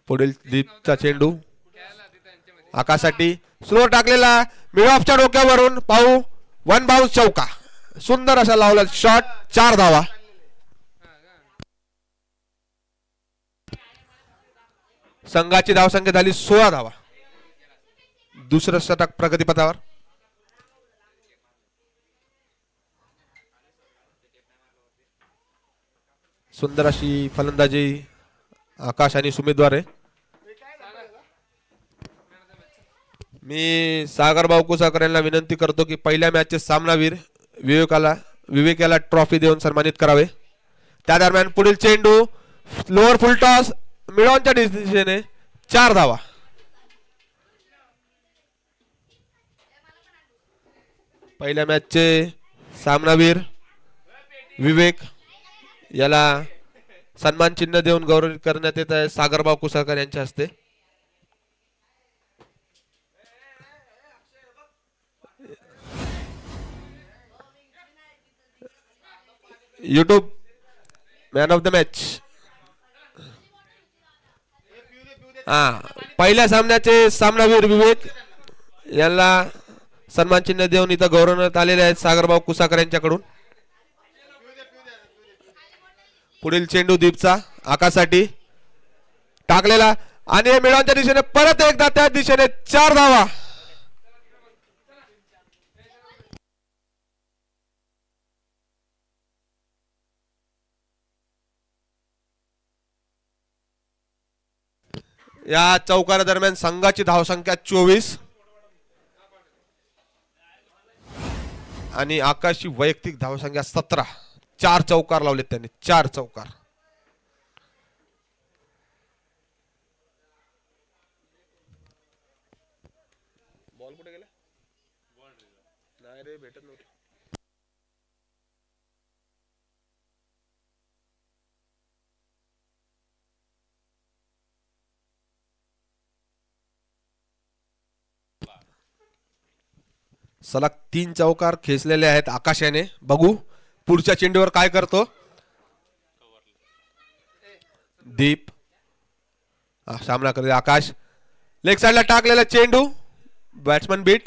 पुढील दीपचा चेंडू आकाशसाठी स्लोअर टाकलेला मिड ऑफच्या डोक्यावरून पाहू 1 बाउन्स चौका. सुंदर असा लावला शॉट. 4 धावा. संघाची धावसंख्या झाली 16 धावा. दुसरं षटक प्रगतीपथावर. सुंदर अशी फलंदाजी आकाश आणि सुमितद्वारे. मी सागर भाऊ कुसाकर यांना विनंती करतो की पहिल्या मॅचचे सामनावीर विवेक याला ट्रॉफी देऊन सन्मानित करावे. त्या दरम्यान पुढील चेंडू लोअर फुल टॉस मिडॉनच्या दिशेने. 4 धावा. पहिल्या मॅचचे सामनावीर विवेक याला सन्मान चिन्ह देऊन गौरवित करण्यात येत आहे सागरभाऊ कुसाकर यांच्या हस्ते. YouTube man of the match. पहिल्या सामन्याचे सामनावीर विवेक यांना सन्मान चिन्ह देऊन इथं गौरवण्यात आलेले आहेत सागरभाऊ कुसाकर यांच्याकडून. पुढील चेंडू दीपचा आकाशसाठी टाकलेला आणि मिडॉनच्या दिशेने परत एकदा त्या दिशेने. 4 धावा. या चौकारा दरम्यान संघाची धावसंख्या 24 आणि आकाशची वैयक्तिक धावसंख्या 17. 4 चौकार लावलेत त्यांनी. 4 चौकार. बॉल कुठे गेला? नाही रे भेटत नव्हतं. सलग 3 चौकार खेचलेले आहेत आकाशाने. बघू पुढच्या चेंडूवर काय करतो दीप. सामना करते आकाश. लेग साइडला टाकलेला चेंडू बॅट्समन बीट.